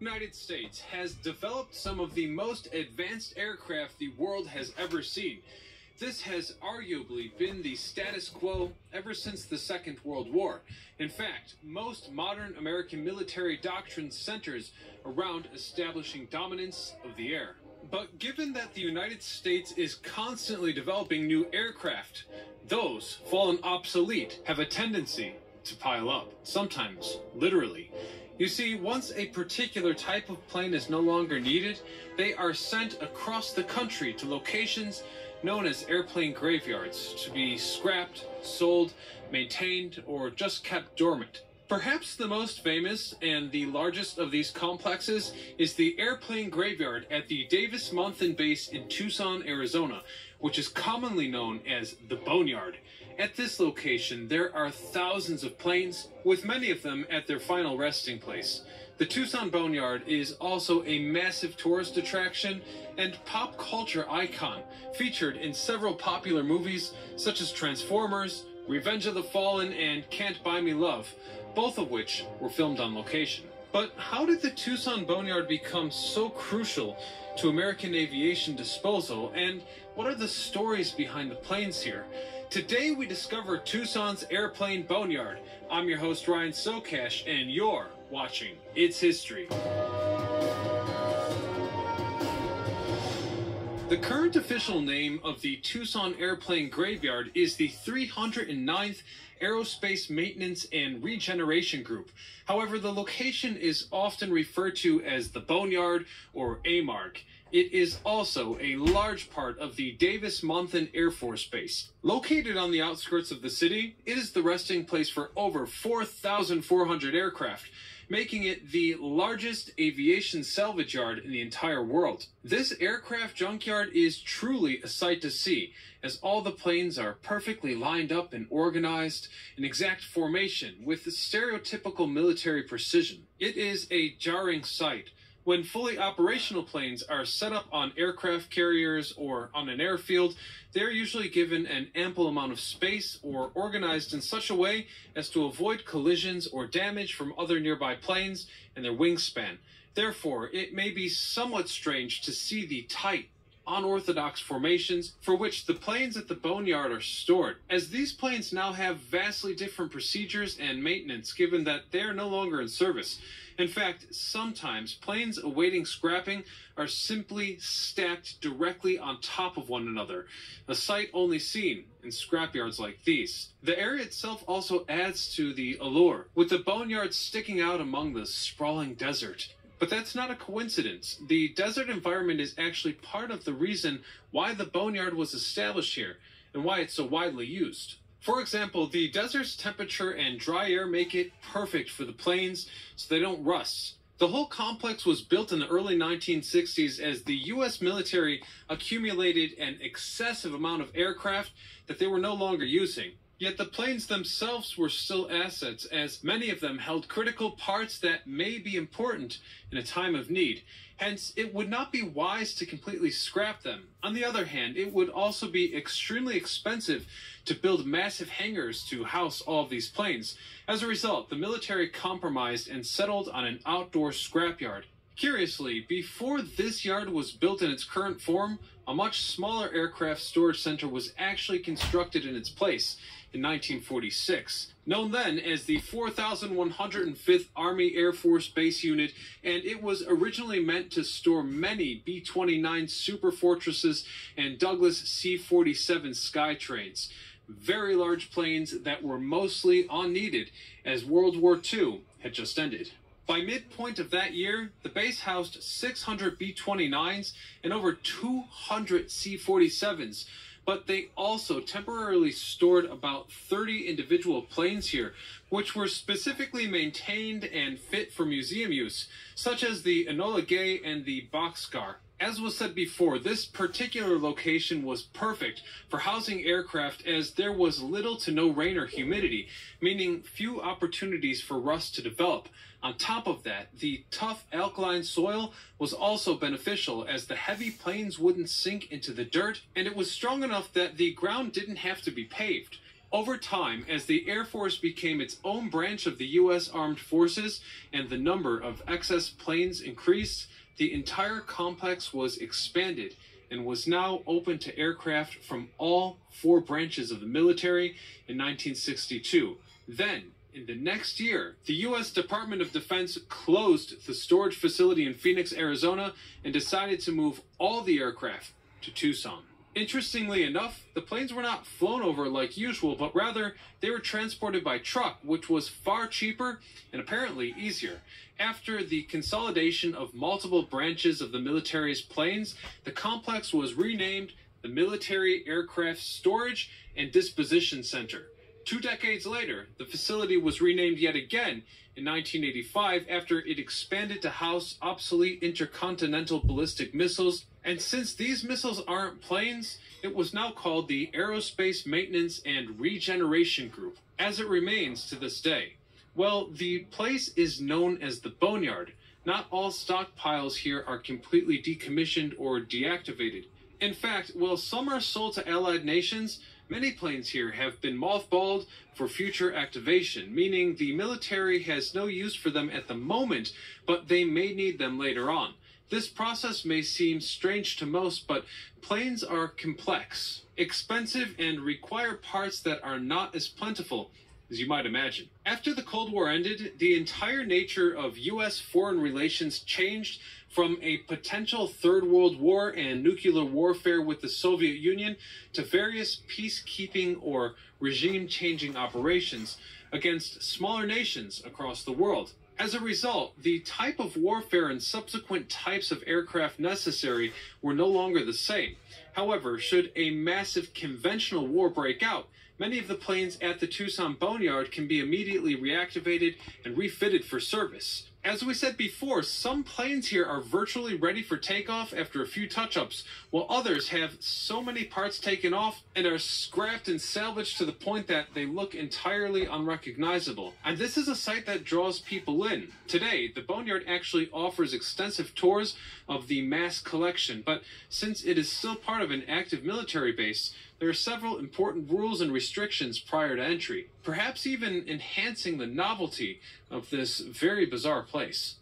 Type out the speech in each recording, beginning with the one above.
United States has developed some of the most advanced aircraft the world has ever seen. This has arguably been the status quo ever since the Second World War. In fact, most modern American military doctrine centers around establishing dominance of the air. But given that the United States is constantly developing new aircraft, those, fallen obsolete, have a tendency to pile up, sometimes literally. You see, once a particular type of plane is no longer needed, they are sent across the country to locations known as airplane graveyards to be scrapped, sold, maintained, or just kept dormant. Perhaps the most famous and the largest of these complexes is the airplane graveyard at the Davis-Monthan base in Tucson, Arizona, which is commonly known as the Boneyard. At this location, there are thousands of planes, with many of them at their final resting place. The Tucson Boneyard is also a massive tourist attraction and pop culture icon, featured in several popular movies such as Transformers, Revenge of the Fallen, and Can't Buy Me Love, both of which were filmed on location. But how did the Tucson Boneyard become so crucial to American aviation disposal, and what are the stories behind the planes here? Today we discover Tucson's Airplane Boneyard. I'm your host Ryan Socash, and you're watching It's History. The current official name of the Tucson Airplane Graveyard is the 309th Aerospace Maintenance and Regeneration Group. However, the location is often referred to as the Boneyard or AMARG. It is also a large part of the Davis-Monthan Air Force Base. Located on the outskirts of the city, it is the resting place for over 4,400 aircraft, making it the largest aviation salvage yard in the entire world. This aircraft junkyard is truly a sight to see, as all the planes are perfectly lined up and organized in exact formation with stereotypical military precision. It is a jarring sight when fully operational planes are set up on aircraft carriers or on an airfield. They're usually given an ample amount of space or organized in such a way as to avoid collisions or damage from other nearby planes and their wingspan. Therefore, it may be somewhat strange to see the tight, unorthodox formations for which the planes at the Boneyard are stored, as these planes now have vastly different procedures and maintenance given that they are no longer in service. In fact, sometimes planes awaiting scrapping are simply stacked directly on top of one another, a sight only seen in scrapyards like these. The area itself also adds to the allure, with the Boneyard sticking out among the sprawling desert. But that's not a coincidence. The desert environment is actually part of the reason why the Boneyard was established here and why it's so widely used. For example, the desert's temperature and dry air make it perfect for the planes so they don't rust. The whole complex was built in the early 1960s as the U.S. military accumulated an excessive amount of aircraft that they were no longer using. Yet the planes themselves were still assets, as many of them held critical parts that may be important in a time of need. Hence, it would not be wise to completely scrap them. On the other hand, it would also be extremely expensive to build massive hangars to house all of these planes. As a result, the military compromised and settled on an outdoor scrapyard. Curiously, before this yard was built in its current form, a much smaller aircraft storage center was actually constructed in its place in 1946, known then as the 4105th Army Air Force Base Unit, and it was originally meant to store many B-29 Super Fortresses and Douglas C-47 Skytrains, very large planes that were mostly unneeded as World War II had just ended. By midpoint of that year, the base housed 600 B-29s and over 200 C-47s, but they also temporarily stored about 30 individual planes here, which were specifically maintained and fit for museum use, such as the Enola Gay and the Boxcar. As was said before, this particular location was perfect for housing aircraft as there was little to no rain or humidity, meaning few opportunities for rust to develop. On top of that, the tough alkaline soil was also beneficial as the heavy planes wouldn't sink into the dirt, and it was strong enough that the ground didn't have to be paved. Over time, as the Air Force became its own branch of the U.S. Armed Forces and the number of excess planes increased, the entire complex was expanded and was now open to aircraft from all four branches of the military in 1962. Then, in the next year, the U.S. Department of Defense closed the storage facility in Phoenix, Arizona, and decided to move all the aircraft to Tucson. Interestingly enough, the planes were not flown over like usual, but rather they were transported by truck, which was far cheaper and apparently easier. After the consolidation of multiple branches of the military's planes, the complex was renamed the Military Aircraft Storage and Disposition Center. 2 decades later, the facility was renamed yet again in 1985 after it expanded to house obsolete intercontinental ballistic missiles, and since these missiles aren't planes, it was now called the Aerospace Maintenance and Regeneration Group, as it remains to this day. Well, the place is known as the Boneyard. Not all stockpiles here are completely decommissioned or deactivated. In fact, while some are sold to allied nations, many planes here have been mothballed for future activation, meaning the military has no use for them at the moment, but they may need them later on. This process may seem strange to most, but planes are complex, expensive, and require parts that are not as plentiful as you might imagine. After the Cold War ended, the entire nature of U.S. foreign relations changed from a potential Third World War and nuclear warfare with the Soviet Union to various peacekeeping or regime-changing operations against smaller nations across the world. As a result, the type of warfare and subsequent types of aircraft necessary were no longer the same. However, should a massive conventional war break out, many of the planes at the Tucson Boneyard can be immediately reactivated and refitted for service. As we said before, some planes here are virtually ready for takeoff after a few touch-ups, while others have so many parts taken off and are scrapped and salvaged to the point that they look entirely unrecognizable. And this is a site that draws people in. Today, the Boneyard actually offers extensive tours of the mass collection, but since it is still part of an active military base, there are several important rules and restrictions prior to entry, perhaps even enhancing the novelty of this very bizarre place.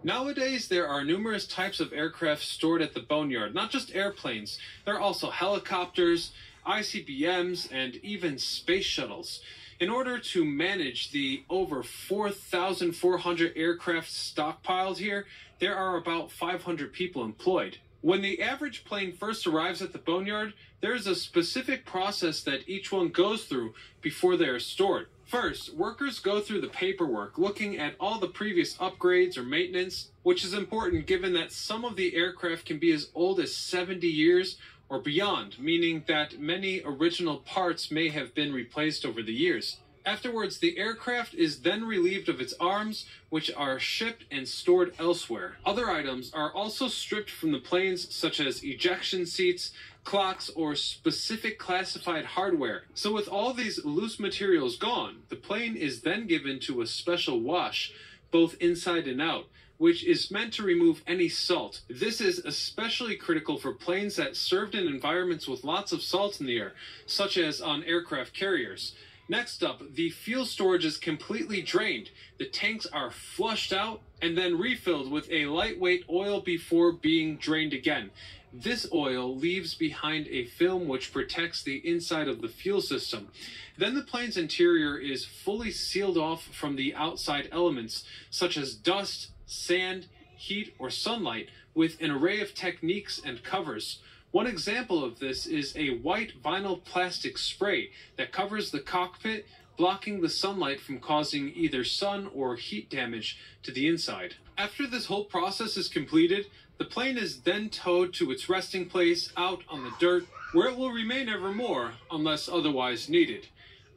Nowadays, there are numerous types of aircraft stored at the Boneyard, not just airplanes. There are also helicopters, ICBMs, and even space shuttles. In order to manage the over 4,400 aircraft stockpiled here, there are about 500 people employed. When the average plane first arrives at the Boneyard, there is a specific process that each one goes through before they are stored. First, workers go through the paperwork, looking at all the previous upgrades or maintenance, which is important given that some of the aircraft can be as old as 70 years or beyond, meaning that many original parts may have been replaced over the years. Afterwards, the aircraft is then relieved of its arms, which are shipped and stored elsewhere. Other items are also stripped from the planes, such as ejection seats, clocks, or specific classified hardware. So with all these loose materials gone, the plane is then given to a special wash, both inside and out, which is meant to remove any salt. This is especially critical for planes that served in environments with lots of salt in the air, such as on aircraft carriers. Next up, the fuel storage is completely drained. The tanks are flushed out and then refilled with a lightweight oil before being drained again. This oil leaves behind a film which protects the inside of the fuel system. Then the plane's interior is fully sealed off from the outside elements, such as dust, sand, heat, or sunlight, with an array of techniques and covers. One example of this is a white vinyl plastic spray that covers the cockpit, blocking the sunlight from causing either sun or heat damage to the inside. After this whole process is completed, the plane is then towed to its resting place out on the dirt, where it will remain evermore unless otherwise needed.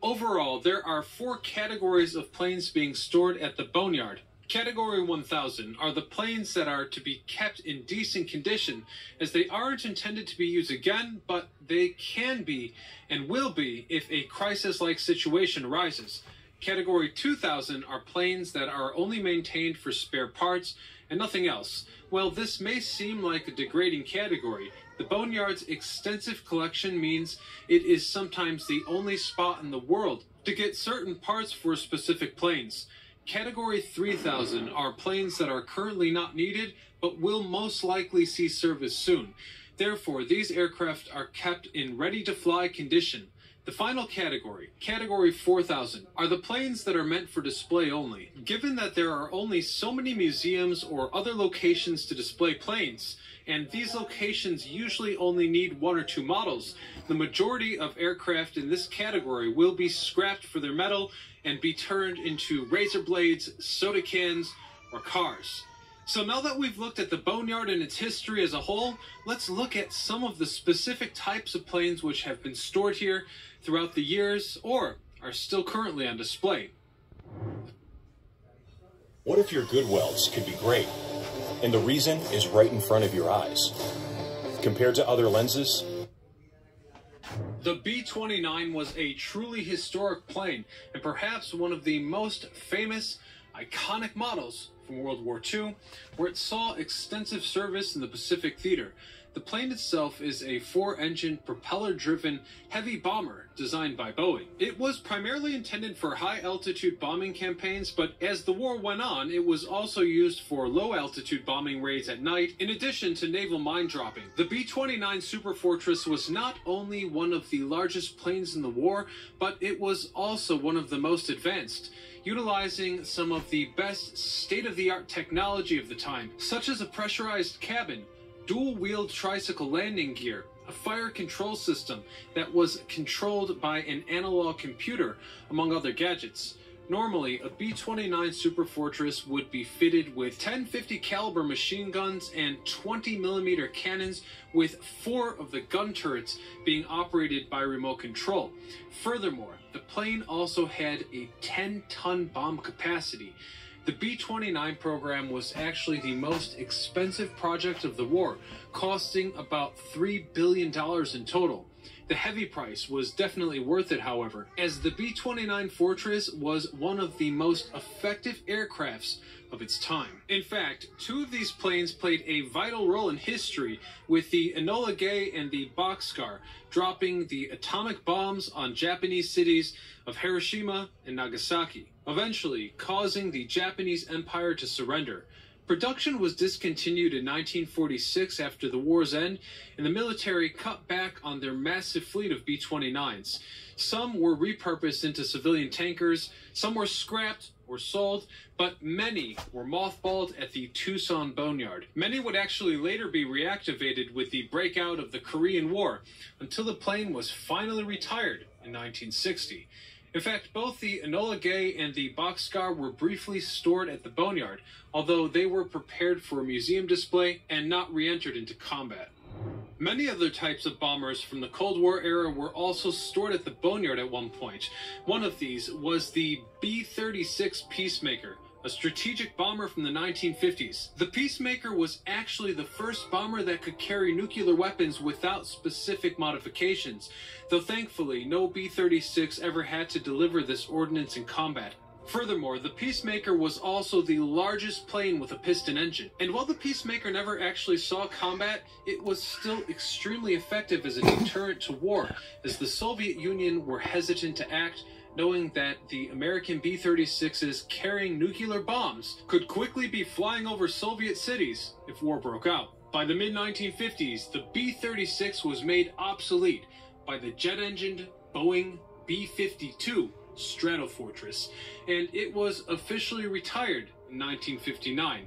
Overall, there are 4 categories of planes being stored at the Boneyard. Category 1000 are the planes that are to be kept in decent condition, as they aren't intended to be used again, but they can be and will be if a crisis-like situation arises. Category 2000 are planes that are only maintained for spare parts and nothing else. Well, this may seem like a degrading category, The Boneyard's extensive collection means it is sometimes the only spot in the world to get certain parts for specific planes. Category 3000 are planes that are currently not needed, but will most likely see service soon. Therefore, these aircraft are kept in ready-to-fly condition. The final category, Category 4000, are the planes that are meant for display only. Given that there are only so many museums or other locations to display planes, and these locations usually only need one or two models, the majority of aircraft in this category will be scrapped for their metal and be turned into razor blades, soda cans, or cars. So now that we've looked at the Boneyard and its history as a whole, let's look at some of the specific types of planes which have been stored here throughout the years or are still currently on display. What if your good welds could be great, and the reason is right in front of your eyes? Compared to other lenses, the B-29 was a truly historic plane and perhaps one of the most famous, iconic models from World War II, where it saw extensive service in the Pacific Theater. The plane itself is a four-engine, propeller-driven heavy bomber designed by Boeing. It was primarily intended for high-altitude bombing campaigns, but as the war went on, it was also used for low-altitude bombing raids at night, in addition to naval mine dropping. The B-29 Superfortress was not only one of the largest planes in the war, but it was also one of the most advanced, utilizing some of the best state-of-the-art technology of the time, such as a pressurized cabin, dual-wheeled tricycle landing gear, a fire control system that was controlled by an analog computer, among other gadgets. Normally, a B-29 Superfortress would be fitted with 1050 caliber machine guns and 20mm cannons, with 4 of the gun turrets being operated by remote control. Furthermore, the plane also had a 10-ton bomb capacity. The B-29 program was actually the most expensive project of the war, costing about $3 billion in total. The heavy price was definitely worth it, however, as the B-29 Fortress was one of the most effective aircrafts of its time. In fact, 2 of these planes played a vital role in history, with the Enola Gay and the Bockscar dropping the atomic bombs on Japanese cities of Hiroshima and Nagasaki, eventually causing the Japanese Empire to surrender. Production was discontinued in 1946 after the war's end, and the military cut back on their massive fleet of B-29s. Some were repurposed into civilian tankers, some were scrapped or sold, but many were mothballed at the Tucson Boneyard. Many would actually later be reactivated with the breakout of the Korean War, until the plane was finally retired in 1960. In fact, both the Enola Gay and the Bockscar were briefly stored at the Boneyard, although they were prepared for a museum display and not re-entered into combat. Many other types of bombers from the Cold War era were also stored at the Boneyard at one point. One of these was the B-36 Peacemaker, a strategic bomber from the 1950s. The Peacemaker was actually the first bomber that could carry nuclear weapons without specific modifications, though thankfully no B-36 ever had to deliver this ordnance in combat. Furthermore, the Peacemaker was also the largest plane with a piston engine. And while the Peacemaker never actually saw combat, it was still extremely effective as a deterrent to war, as the Soviet Union were hesitant to act, knowing that the American B-36s carrying nuclear bombs could quickly be flying over Soviet cities if war broke out. By the mid-1950s, the B-36 was made obsolete by the jet-engined Boeing B-52 Stratofortress, and it was officially retired in 1959.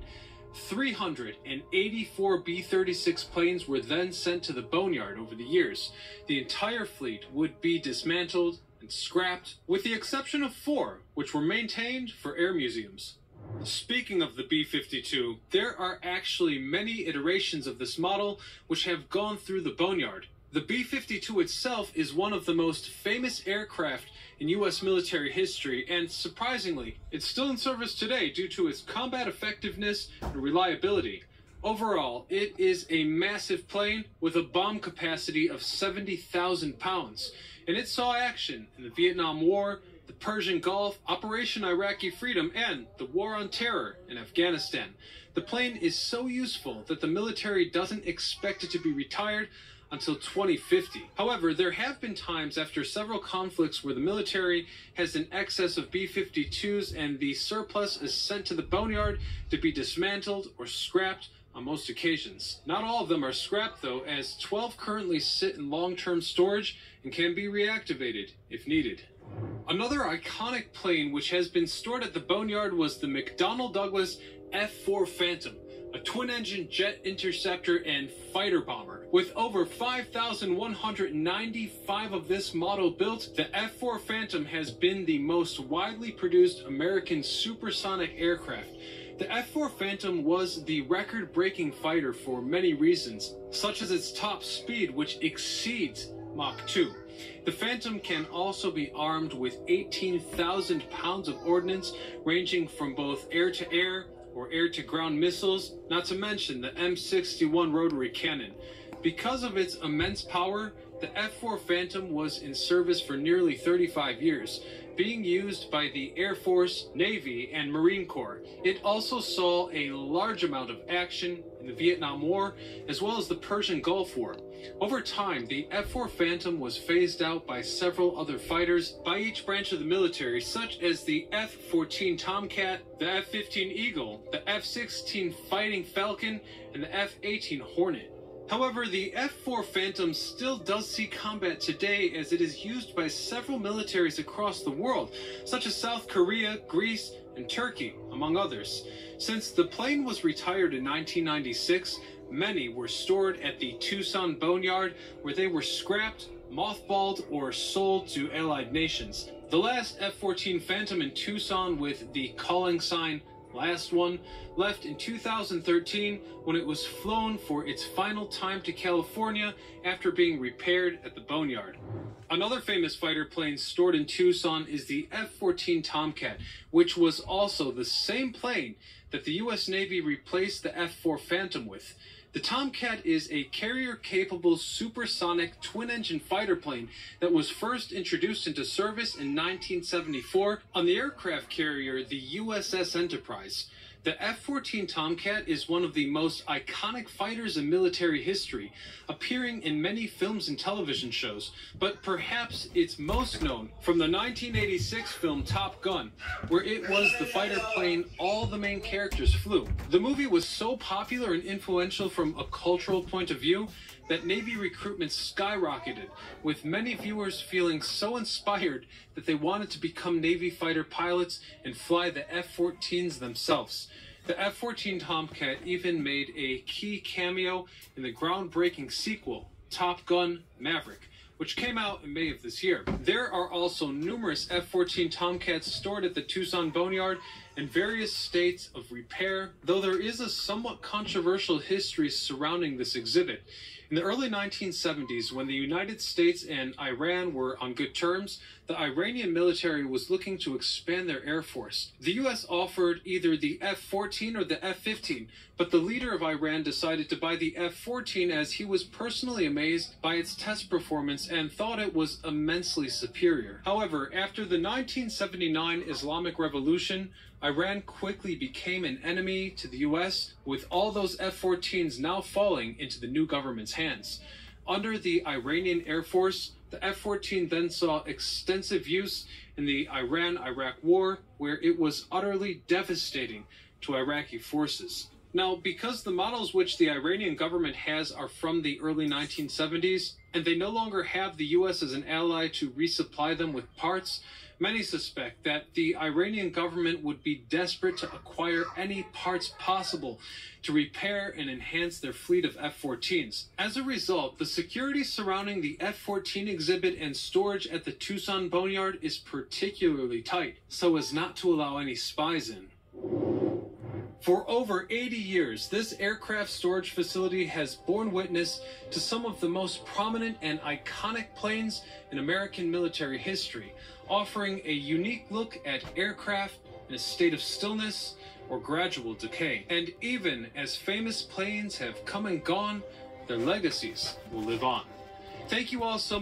384 B-36 planes were then sent to the Boneyard over the years. The entire fleet would be dismantled and scrapped, with the exception of 4, which were maintained for air museums. Speaking of the B-52, there are actually many iterations of this model which have gone through the Boneyard. The B-52 itself is one of the most famous aircraft in U.S. military history, and surprisingly, it's still in service today due to its combat effectiveness and reliability. Overall, it is a massive plane with a bomb capacity of 70,000 pounds, and it saw action in the Vietnam War, the Persian Gulf, Operation Iraqi Freedom, and the War on Terror in Afghanistan. The plane is so useful that the military doesn't expect it to be retired until 2050. However, there have been times after several conflicts where the military has an excess of B-52s and the surplus is sent to the boneyard to be dismantled or scrapped on most occasions. Not all of them are scrapped though, as 12 currently sit in long-term storage and can be reactivated if needed. Another iconic plane which has been stored at the boneyard was the McDonnell Douglas F-4 Phantom, a twin-engine jet interceptor and fighter bomber. With over 5,195 of this model built, the F-4 Phantom has been the most widely produced American supersonic aircraft. The F-4 Phantom was the record-breaking fighter for many reasons, such as its top speed, which exceeds Mach 2. The Phantom can also be armed with 18,000 pounds of ordnance, ranging from both air-to-air or air-to-ground missiles, not to mention the M61 rotary cannon. Because of its immense power, the F-4 Phantom was in service for nearly 35 years, being used by the Air Force, Navy, and Marine Corps. It also saw a large amount of action in the Vietnam War, as well as the Persian Gulf War. Over time, the F-4 Phantom was phased out by several other fighters by each branch of the military, such as the F-14 Tomcat, the F-15 Eagle, the F-16 Fighting Falcon, and the F-18 Hornet. However, the F-4 Phantom still does see combat today, as it is used by several militaries across the world, such as South Korea, Greece, and Turkey, among others. Since the plane was retired in 1996, many were stored at the Tucson Boneyard, where they were scrapped, mothballed, or sold to allied nations. The last F-14 Phantom in Tucson with the calling sign Last One left in 2013 when it was flown for its final time to California after being repaired at the boneyard. Another famous fighter plane stored in Tucson is the F-14 Tomcat, which was also the same plane that the U.S. Navy replaced the F-4 Phantom with. The Tomcat is a carrier-capable supersonic twin-engine fighter plane that was first introduced into service in 1974 on the aircraft carrier the USS Enterprise. The F-14 Tomcat is one of the most iconic fighters in military history, appearing in many films and television shows, but perhaps it's most known from the 1986 film Top Gun, where it was the fighter plane all the main characters flew. The movie was so popular and influential from a cultural point of view that Navy recruitment skyrocketed, with many viewers feeling so inspired that they wanted to become Navy fighter pilots and fly the F-14s themselves. The F-14 Tomcat even made a key cameo in the groundbreaking sequel, Top Gun: Maverick, which came out in May of this year. There are also numerous F-14 Tomcats stored at the Tucson Boneyard in various states of repair, though there is a somewhat controversial history surrounding this exhibit. In the early 1970s, when the United States and Iran were on good terms, the Iranian military was looking to expand their air force. The U.S. offered either the F-14 or the F-15, but the leader of Iran decided to buy the F-14 as he was personally amazed by its test performance and thought it was immensely superior. However, after the 1979 Islamic Revolution, Iran quickly became an enemy to the U.S., with all those F-14s now falling into the new government's hands. Under the Iranian Air Force, the F-14 then saw extensive use in the Iran-Iraq War, where it was utterly devastating to Iraqi forces. Now, because the models which the Iranian government has are from the early 1970s, and they no longer have the U.S. as an ally to resupply them with parts, many suspect that the Iranian government would be desperate to acquire any parts possible to repair and enhance their fleet of F-14s. As a result, the security surrounding the F-14 exhibit and storage at the Tucson Boneyard is particularly tight, so as not to allow any spies in. For over 80 years, this aircraft storage facility has borne witness to some of the most prominent and iconic planes in American military history, offering a unique look at aircraft in a state of stillness or gradual decay. And even as famous planes have come and gone, their legacies will live on. Thank you all so much.